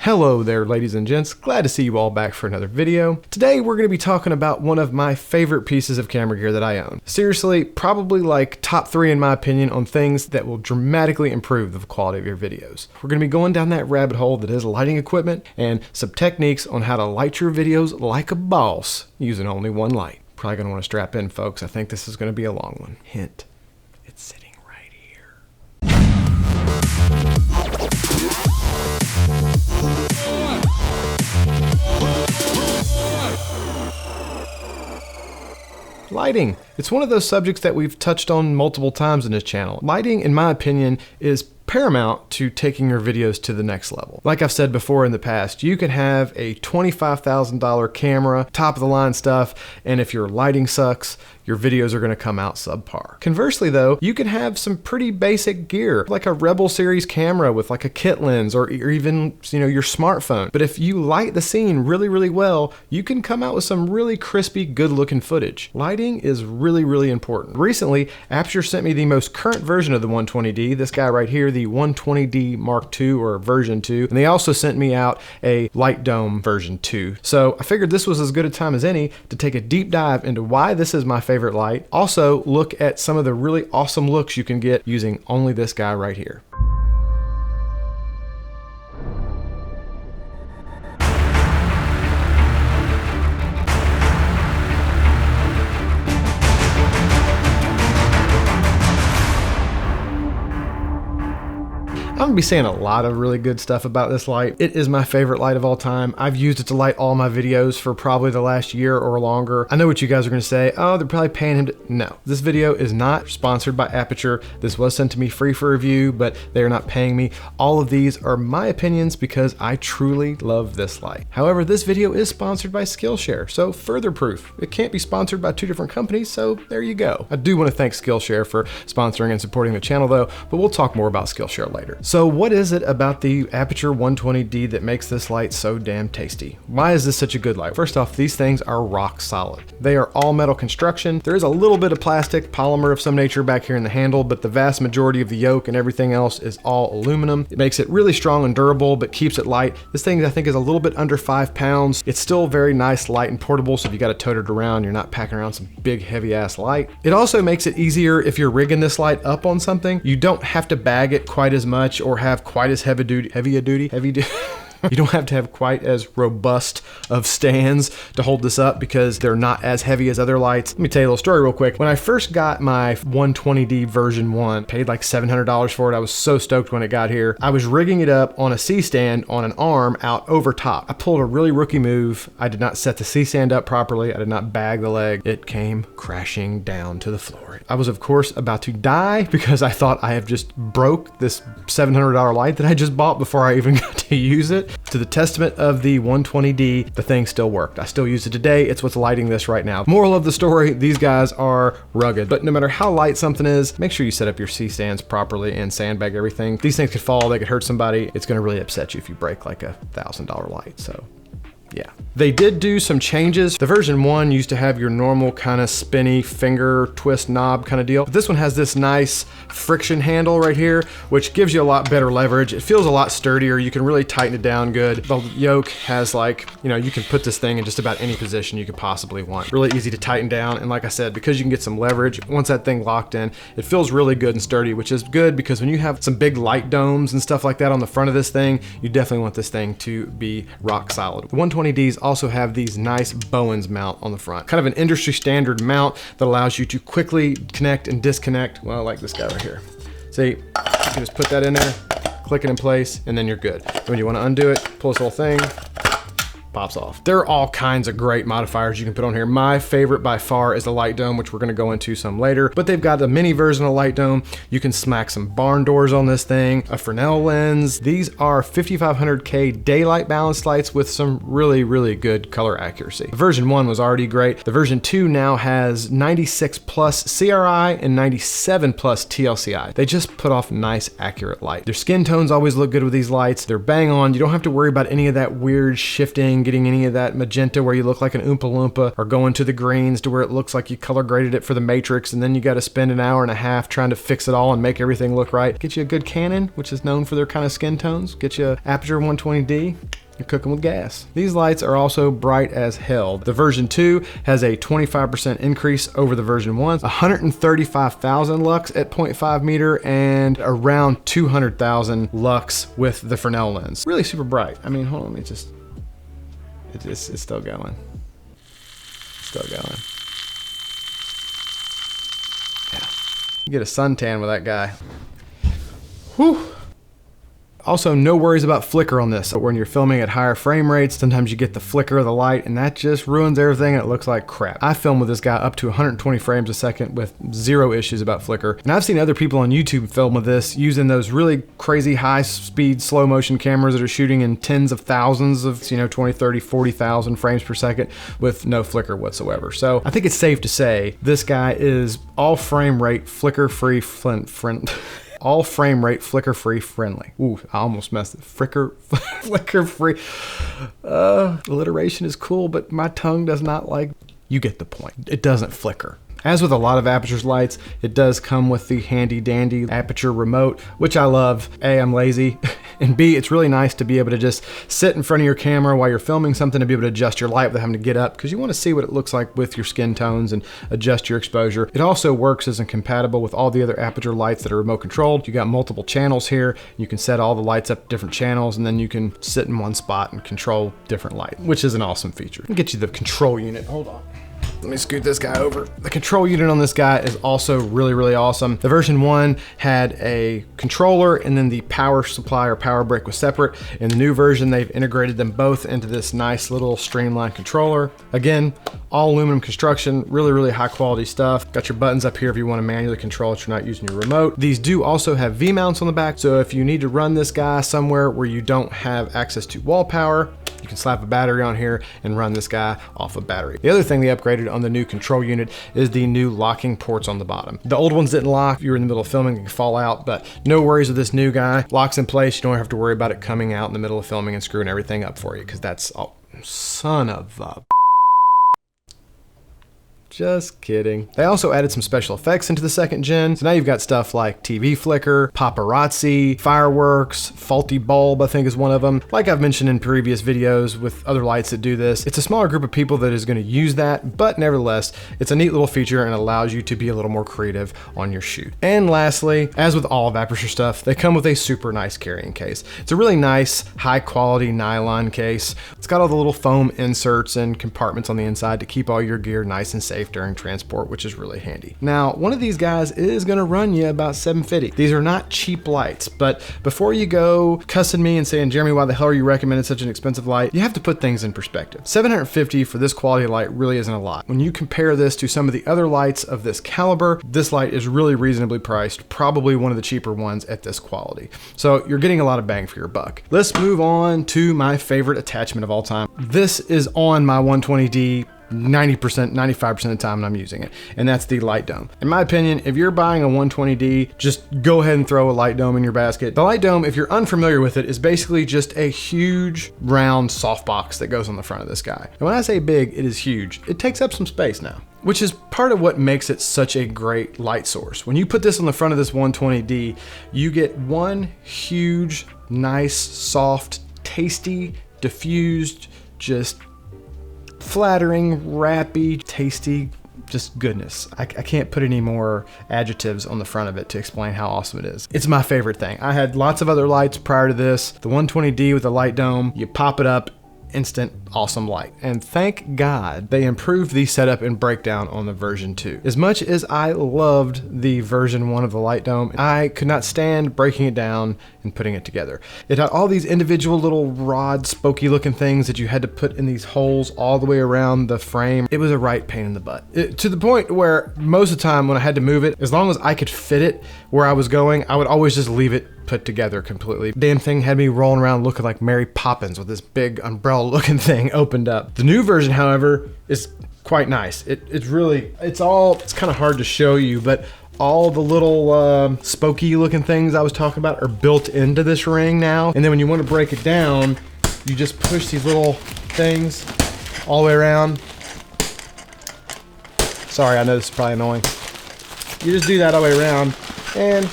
Hello there, ladies and gents. Glad to see you all back for another video. Today we're going to be talking about one of my favorite pieces of camera gear that I own. Seriously, probably like top 3 in my opinion on things that will dramatically improve the quality of your videos. We're going to be going down that rabbit hole that is lighting equipment and some techniques on how to light your videos like a boss using only one light. Probably going to want to strap in, folks. I think this is going to be a long one. Hint, it's sitting right here. Lighting. It's one of those subjects that we've touched on multiple times in this channel. Lighting, in my opinion, is paramount to taking your videos to the next level. Like I've said before in the past, you can have a $25,000 camera, top of the line stuff, and if your lighting sucks, your videos are going to come out subpar. Conversely though, you can have some pretty basic gear, like a Rebel series camera with like a kit lens or even, your smartphone. But if you light the scene really well, you can come out with some really crispy, good looking footage. Lighting is really important. Recently, Aputure sent me the most current version of the 120D, this guy right here, the 120D Mark II or version 2, and they also sent me out a light dome version 2. So I figured this was as good a time as any to take a deep dive into why this is my favorite light. Also, look at some of the really awesome looks you can get using only this guy right here. I'm gonna be saying a lot of really good stuff about this light. It is my favorite light of all time. I've used it to light all my videos for probably the last year or longer. I know what you guys are gonna say. Oh, they're probably paying him to... No, this video is not sponsored by Aputure. This was sent to me free for review, but they are not paying me. All of these are my opinions because I truly love this light. However, this video is sponsored by Skillshare, so further proof. It can't be sponsored by 2 different companies, so there you go. I do want to thank Skillshare for sponsoring and supporting the channel though, but we'll talk more about Skillshare later. So what is it about the Aputure 120D that makes this light so damn tasty? Why is this such a good light? First off, these things are rock solid. They are all metal construction. There is a little bit of plastic, polymer of some nature back here in the handle, but the vast majority of the yoke and everything else is all aluminum. It makes it really strong and durable, but keeps it light. This thing I think is a little bit under 5 pounds. It's still very nice, light, and portable, so if you got to tote it around, you're not packing around some big heavy ass light. It also makes it easier if you're rigging this light up on something. You don't have to bag it quite as much or have quite as heavy duty. You don't have to have quite as robust of stands to hold this up because they're not as heavy as other lights. Let me tell you a little story real quick. When I first got my 120D version 1, paid like $700 for it. I was so stoked when it got here. I was rigging it up on a C-stand on an arm out over top. I pulled a really rookie move. I did not set the C-stand up properly. I did not bag the leg. It came crashing down to the floor. I was of course about to die because I thought I have just broke this $700 light that I just bought before I even got to use it. To the testament of the 120D, the thing still worked. I still use it today. It's what's lighting this right now. Moral of the story, these guys are rugged, but no matter how light something is, make sure you set up your C-stands properly and sandbag everything. These things could fall, they could hurt somebody. It's gonna really upset you if you break like a $1,000 light, so. Yeah. They did do some changes. The version 1 used to have your normal kind of spinny finger twist knob kind of deal. But this one has this nice friction handle right here, which gives you a lot better leverage. It feels a lot sturdier. You can really tighten it down good. The yoke has like, you can put this thing in just about any position you could possibly want. Really easy to tighten down. And like I said, because you can get some leverage, once that thing locked in, it feels really good and sturdy, which is good because when you have some big light domes and stuff like that on the front of this thing, you definitely want this thing to be rock solid. 120Ds also have these nice Bowens mount on the front. Kind of an industry standard mount that allows you to quickly connect and disconnect. Well, like this guy right here. See, you can just put that in there, click it in place, and then you're good. And when you want to undo it, pull this little thing, pops off. There are all kinds of great modifiers you can put on here. My favorite by far is the light dome, which we're gonna go into some later, but they've got a mini version of light dome. You can smack some barn doors on this thing, a Fresnel lens. These are 5500K daylight balanced lights with some really good color accuracy. The version 1 was already great. The version 2 now has 96 plus CRI and 97 plus TLCI. They just put off nice, accurate light. Their skin tones always look good with these lights. They're bang on. You don't have to worry about any of that weird shifting shading, getting any of that magenta where you look like an Oompa Loompa, or going to the greens to where it looks like you color graded it for the Matrix, and then you got to spend an hour and a half trying to fix it all and make everything look right. Get you a good Canon, which is known for their kind of skin tones. Get you a Aputure 120D. You're cooking with gas. These lights are also bright as hell. The version 2 has a 25% increase over the version 1, 135,000 lux at 0.5 meter, and around 200,000 lux with the Fresnel lens. Really super bright. I mean, hold on, let me just, it's still going. Still going. Yeah. You get a suntan with that guy. Whew. Also, no worries about flicker on this. When you're filming at higher frame rates, sometimes you get the flicker of the light, and that just ruins everything and it looks like crap. I film with this guy up to 120 frames a second with zero issues about flicker. And I've seen other people on YouTube film with this using those really crazy high speed slow motion cameras that are shooting in tens of thousands of, 20, 30, 40,000 frames per second with no flicker whatsoever. So I think it's safe to say this guy is all frame rate flicker free all frame rate flicker free friendly. Ooh, I almost messed it. Flicker free. Alliteration is cool, but my tongue does not like. You get the point. It doesn't flicker. As with a lot of Aputure's lights, it does come with the handy dandy Aputure remote, which I love. A, I'm lazy, and B, it's really nice to be able to just sit in front of your camera while you're filming something to be able to adjust your light without having to get up, because you want to see what it looks like with your skin tones and adjust your exposure. It also works as compatible with all the other Aputure lights that are remote controlled. You got multiple channels here. You can set all the lights up different channels, and then you can sit in one spot and control different light, which is an awesome feature. I'll get you the control unit. Hold on. Let me scoot this guy over. The control unit on this guy is also really, really awesome. The version 1 had a controller, and then the power supply or power brick was separate. In the new version, they've integrated them both into this nice little streamlined controller. Again, all aluminum construction, really, really high quality stuff. Got your buttons up here if you want to manually control it, you're not using your remote. These do also have V-mounts on the back, so if you need to run this guy somewhere where you don't have access to wall power, you can slap a battery on here and run this guy off a battery. The other thing they upgraded on the new control unit is the new locking ports on the bottom. The old ones didn't lock. If you were in the middle of filming, it could fall out, but no worries with this new guy. Locks in place. You don't have to worry about it coming out in the middle of filming and screwing everything up for you, because that's, oh, son of a... Just kidding. They also added some special effects into the second gen. So now you've got stuff like TV flicker, paparazzi, fireworks, faulty bulb, I think is one of them. Like I've mentioned in previous videos with other lights that do this, it's a smaller group of people that is going to use that, but nevertheless, it's a neat little feature and allows you to be a little more creative on your shoot. And lastly, as with all of Aputure stuff, they come with a super nice carrying case. It's a really nice, high quality nylon case. It's got all the little foam inserts and compartments on the inside to keep all your gear nice and safe during transport, which is really handy. Now, one of these guys is gonna run you about $750. These are not cheap lights, but before you go cussing me and saying, Jeremy, why the hell are you recommending such an expensive light? You have to put things in perspective. $750 for this quality light really isn't a lot. When you compare this to some of the other lights of this caliber, this light is really reasonably priced, probably one of the cheaper ones at this quality. So you're getting a lot of bang for your buck. Let's move on to my favorite attachment of all time. This is on my 120D 90%, 95% of the time when I'm using it, and that's the light dome. In my opinion, if you're buying a 120D, just go ahead and throw a light dome in your basket. The light dome, if you're unfamiliar with it, is basically just a huge round softbox that goes on the front of this guy. And when I say big, it is huge. It takes up some space now, which is part of what makes it such a great light source. When you put this on the front of this 120D, you get one huge, nice, soft, tasty, diffused, just flattering, wrappy, tasty, just goodness. I can't put any more adjectives on the front of it to explain how awesome it is. It's my favorite thing. I had lots of other lights prior to this. The 120D with the light dome, you pop it up, instant awesome light. And thank God they improved the setup and breakdown on the version 2. As much as I loved the version 1 of the light dome, I could not stand breaking it down and putting it together. It had all these individual little rod spokey looking things that you had to put in these holes all the way around the frame. It was a right pain in the butt. To the point where most of the time when I had to move it, as long as I could fit it where I was going, I would always just leave it put together completely. Damn thing had me rolling around looking like Mary Poppins with this big umbrella looking thing opened up. The new version, however, is quite nice. It's kind of hard to show you, but all the little spokey looking things I was talking about are built into this ring now. And then when you want to break it down, you just push these little things all the way around. Sorry, I know this is probably annoying. You just do that all the way around, and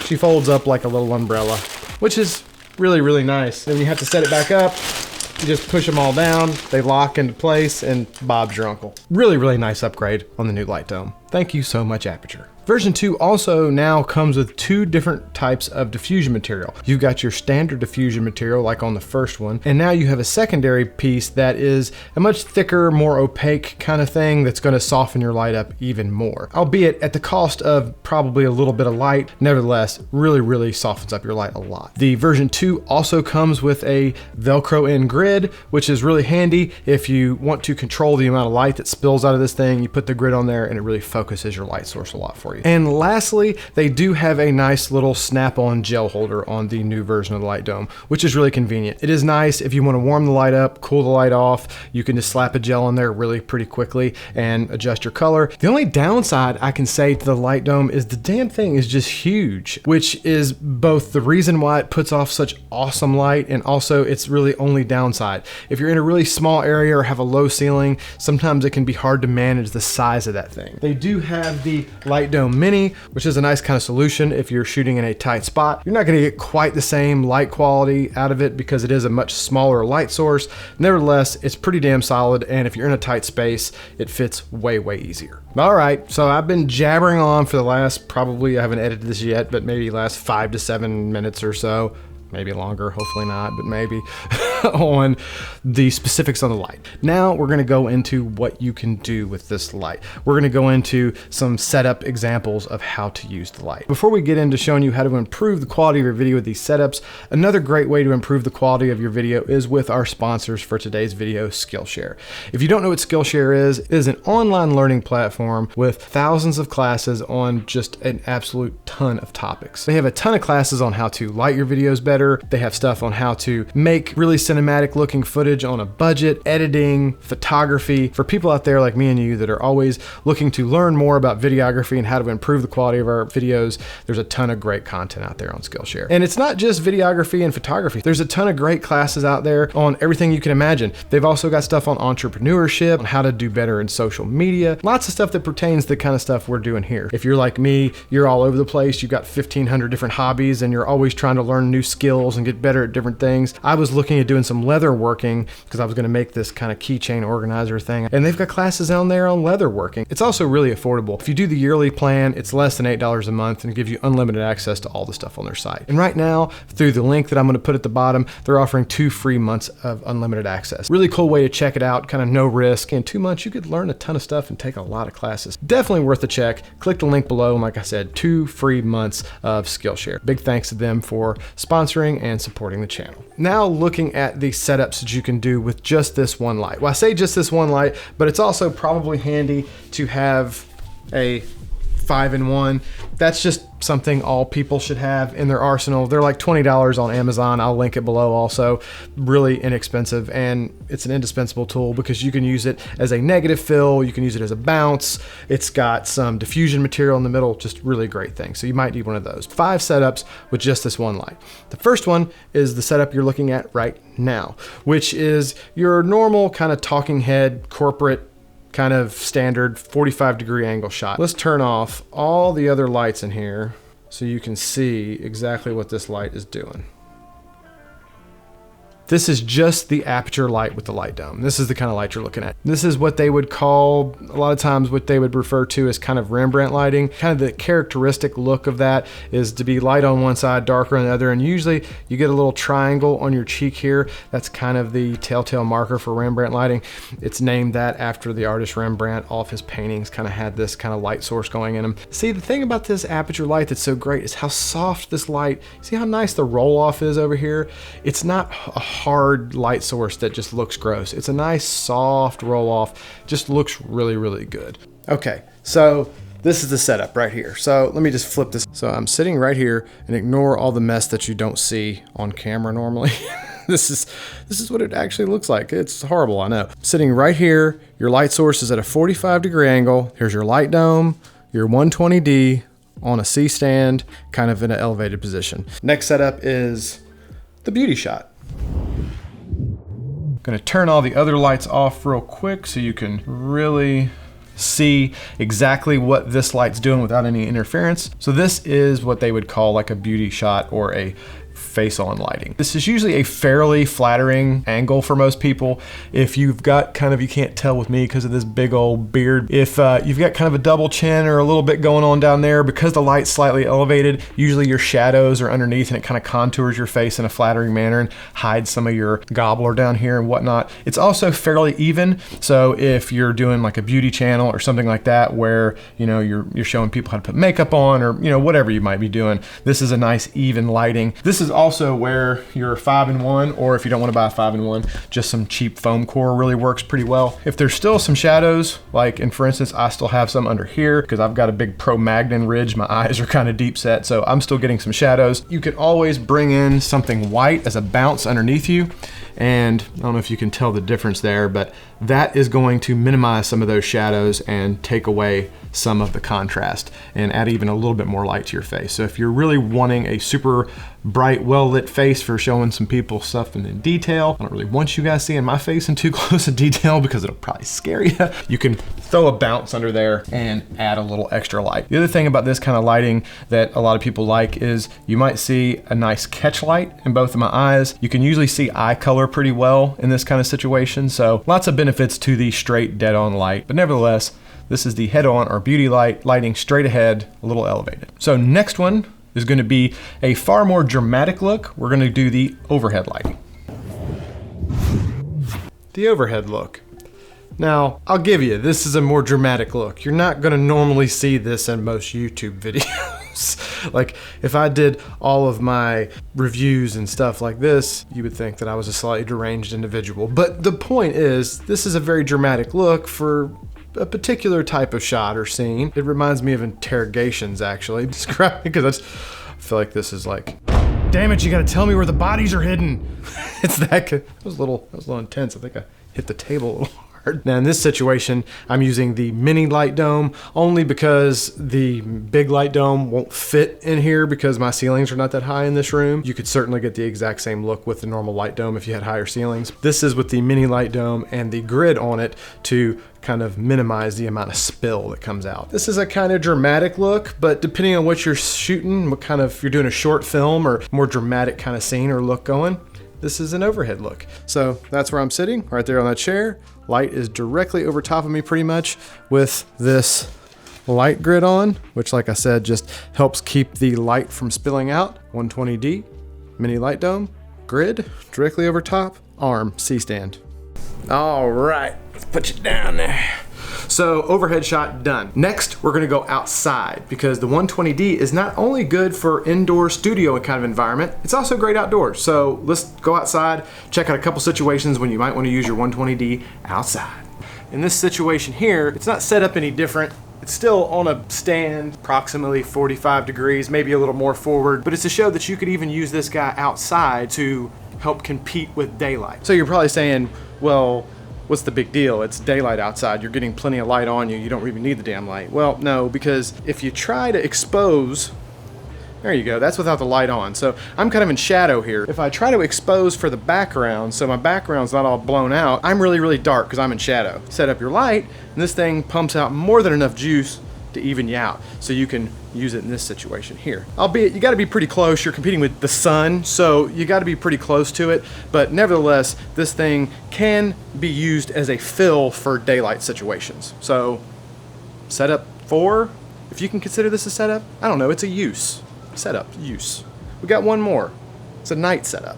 she folds up like a little umbrella, which is really, really nice. Then you have to set it back up. You just push them all down, they lock into place, and Bob's your uncle. Really, really nice upgrade on the new light dome. Thank you so much, Aputure. Version 2 also now comes with 2 different types of diffusion material. You've got your standard diffusion material like on the first one, and now you have a secondary piece that is a much thicker, more opaque kind of thing that's gonna soften your light up even more. Albeit at the cost of probably a little bit of light, nevertheless, really, really softens up your light a lot. The version 2 also comes with a Velcro in grid, which is really handy if you want to control the amount of light that spills out of this thing. You put the grid on there and it really focuses your light source a lot for you. And lastly, they do have a nice little snap-on gel holder on the new version of the light dome, which is really convenient. It is nice if you want to warm the light up, cool the light off, you can just slap a gel in there really pretty quickly and adjust your color. The only downside I can say to the light dome is the damn thing is just huge, which is both the reason why it puts off such awesome light and also its really only downside. If you're in a really small area or have a low ceiling, sometimes it can be hard to manage the size of that thing. They do have the light dome mini, which is a nice kind of solution if you're shooting in a tight spot. You're not going to get quite the same light quality out of it because it is a much smaller light source. Nevertheless, it's pretty damn solid, and if you're in a tight space, it fits way, way easier. All right, so I've been jabbering on for the last, probably I haven't edited this yet, but maybe last 5 to 7 minutes or so. Maybe longer, hopefully not, but maybe, on the specifics on the light. Now we're gonna go into what you can do with this light. We're gonna go into some setup examples of how to use the light. Before we get into showing you how to improve the quality of your video with these setups, another great way to improve the quality of your video is with our sponsors for today's video, Skillshare. If you don't know what Skillshare is, it is an online learning platform with thousands of classes on just an absolute ton of topics. They have a ton of classes on how to light your videos better. They have stuff on how to make really cinematic looking footage on a budget, editing, photography. For people out there like me and you that are always looking to learn more about videography and how to improve the quality of our videos, there's a ton of great content out there on Skillshare. And it's not just videography and photography. There's a ton of great classes out there on everything you can imagine. They've also got stuff on entrepreneurship, on how to do better in social media, lots of stuff that pertains to the kind of stuff we're doing here. If you're like me, you're all over the place, you've got 1,500 different hobbies and you're always trying to learn new skills and get better at different things. I was looking at doing some leather working because I was going to make this kind of keychain organizer thing, and they've got classes on there on leather working. It's also really affordable. If you do the yearly plan, it's less than $8 a month and it gives you unlimited access to all the stuff on their site. And right now, through the link that I'm going to put at the bottom, they're offering 2 free months of unlimited access. Really cool way to check it out, kind of no risk. In 2 months, you could learn a ton of stuff and take a lot of classes. Definitely worth a check. Click the link below, and like I said, 2 free months of Skillshare. Big thanks to them for sponsoring and supporting the channel. Now looking at the setups that you can do with just this one light. Well, I say just this one light, but it's also probably handy to have a 5-in-1. That's just something all people should have in their arsenal. They're like $20 on Amazon. I'll link it below also. Really inexpensive, and it's an indispensable tool because you can use it as a negative fill, you can use it as a bounce. It's got some diffusion material in the middle, just really great thing. So you might need one of those. 5 setups with just this one light. The first one is the setup you're looking at right now, which is your normal kind of talking head corporate kind of standard 45-degree angle shot. Let's turn off all the other lights in here so you can see exactly what this light is doing. This is just the Aputure light with the light dome. This is the kind of light you're looking at. This is what they would call, a lot of times what they would refer to as kind of Rembrandt lighting. Kind of the characteristic look of that is to be light on one side, darker on the other, and usually you get a little triangle on your cheek here. That's kind of the telltale marker for Rembrandt lighting. It's named that after the artist Rembrandt. All of his paintings kind of had this kind of light source going in them. See, the thing about this Aputure light that's so great is how soft this light, see how nice the roll off is over here? It's not a hard light source that just looks gross. It's a nice soft roll off, just looks really, really good. Okay, so this is the setup right here. So let me just flip this. So I'm sitting right here and ignore all the mess that you don't see on camera normally. This is what it actually looks like. It's horrible, I know. Sitting right here, your light source is at a 45-degree angle. Here's your light dome, your 120D on a C-stand, kind of in an elevated position. Next setup is the beauty shot. Gonna turn all the other lights off real quick so you can really see exactly what this light's doing without any interference. So this is what they would call like a beauty shot or a face-on lighting. This is usually a fairly flattering angle for most people. If you've got kind of, you can't tell with me because of this big old beard, if you've got kind of a double chin or a little bit going on down there, because the light's slightly elevated, usually your shadows are underneath and it kind of contours your face in a flattering manner and hides some of your gobbler down here and whatnot. It's also fairly even, so if you're doing like a beauty channel or something like that where, you know, you're showing people how to put makeup on, or, you know, whatever you might be doing, this is a nice even lighting. This is also where your 5-in-1, or if you don't want to buy a 5-in-1, just some cheap foam core really works pretty well. If there's still some shadows, like, and for instance, I still have some under here because I've got a big Pro-Magnon ridge, my eyes are kind of deep set, so I'm still getting some shadows. You could always bring in something white as a bounce underneath you, and I don't know if you can tell the difference there, but that is going to minimize some of those shadows and take away some of the contrast and add even a little bit more light to your face. So if you're really wanting a super bright, well-lit face for showing some people stuff in detail, I don't really want you guys seeing my face in too close a detail because it'll probably scare you. You can throw a bounce under there and add a little extra light. The other thing about this kind of lighting that a lot of people like is you might see a nice catch light in both of my eyes. You can usually see eye color pretty well in this kind of situation, so lots of benefits to the straight dead-on light, but nevertheless, this is the head-on or beauty light, lighting straight ahead, a little elevated. So next one is going to be a far more dramatic look. We're going to do the overhead lighting. The overhead look. Now, I'll give you, this is a more dramatic look. You're not going to normally see this in most YouTube videos. Like, if I did all of my reviews and stuff like this, you would think that I was a slightly deranged individual. But the point is, this is a very dramatic look for a particular type of shot or scene. It reminds me of interrogations, actually. Because I feel like this is like, damn it, you gotta tell me where the bodies are hidden. It's that good. That was a little intense. I think I hit the table a little hard. Now in this situation, I'm using the mini light dome only because the big light dome won't fit in here because my ceilings are not that high in this room. You could certainly get the exact same look with the normal light dome if you had higher ceilings. This is with the mini light dome and the grid on it to kind of minimize the amount of spill that comes out. This is a kind of dramatic look, but depending on what you're shooting, what kind of, if you're doing a short film or more dramatic kind of scene or look going, this is an overhead look. So that's where I'm sitting, right there on that chair. Light is directly over top of me pretty much with this light grid on, which like I said, just helps keep the light from spilling out. 120D, mini light dome, grid, directly over top, arm, C-stand. All right, let's put you down there. So overhead shot done. Next, we're gonna go outside because the 120D is not only good for indoor studio kind of environment, it's also great outdoors. So let's go outside, check out a couple situations when you might wanna use your 120D outside. In this situation here, it's not set up any different. It's still on a stand, approximately 45 degrees, maybe a little more forward, but it's to show that you could even use this guy outside to help compete with daylight. So you're probably saying, well, what's the big deal? It's daylight outside. You're getting plenty of light on you. You don't even need the damn light. Well, no, because if you try to expose, there you go, that's without the light on. So I'm kind of in shadow here. If I try to expose for the background, so my background's not all blown out, I'm really, really dark because I'm in shadow. Set up your light, and this thing pumps out more than enough juice to even you out. So you can use it in this situation here. Albeit, you gotta be pretty close. You're competing with the sun, so you gotta be pretty close to it. But nevertheless, this thing can be used as a fill for daylight situations. So, setup 4, if you can consider this a setup, I don't know, it's a use. Setup, use. We got one more. It's a night setup.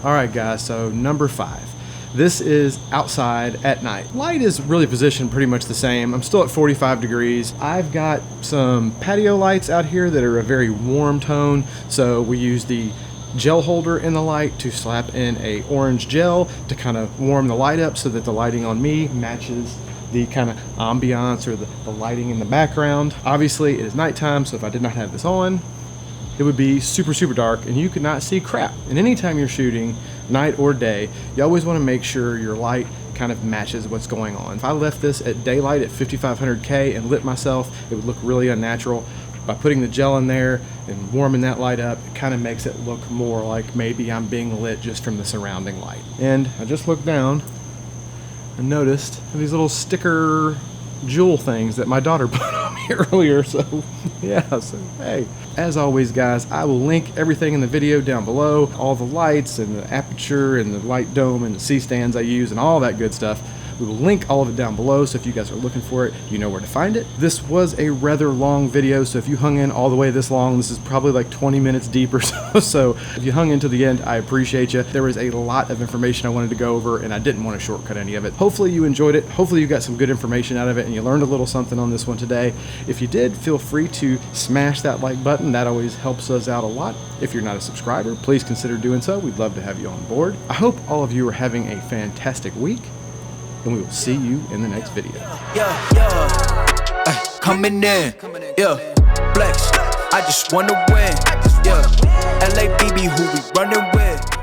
All right, guys, so number 5. This is outside at night. Light is really positioned pretty much the same. I'm still at 45 degrees. I've got some patio lights out here that are a very warm tone. So we use the gel holder in the light to slap in a orange gel to kind of warm the light up so that the lighting on me matches the kind of ambiance or the lighting in the background. Obviously it is nighttime, so if I did not have this on, it would be super, super dark and you could not see crap. And anytime you're shooting, night or day, you always want to make sure your light kind of matches what's going on. If I left this at daylight at 5500K and lit myself, it would look really unnatural. by putting the gel in there and warming that light up, it kind of makes it look more like maybe I'm being lit just from the surrounding light. And I just looked down and noticed these little sticker jewel things that my daughter put on me earlier. So yeah, so hey, as always guys, I will link everything in the video down below, all the lights and the Aputure and the light dome and the C-stands I use and all that good stuff. We will link all of it down below, so if you guys are looking for it, you know where to find it. This was a rather long video, so if you hung in all the way this long, this is probably like 20 minutes deep or so. So if you hung in to the end, I appreciate you. There was a lot of information I wanted to go over, and I didn't want to shortcut any of it. Hopefully you enjoyed it. Hopefully you got some good information out of it, and you learned a little something on this one today. If you did, feel free to smash that like button. That always helps us out a lot. If you're not a subscriber, please consider doing so. We'd love to have you on board. I hope all of you are having a fantastic week, and we will see you in the next video. Coming in, flex. I just wanna win, LABB, who we running with.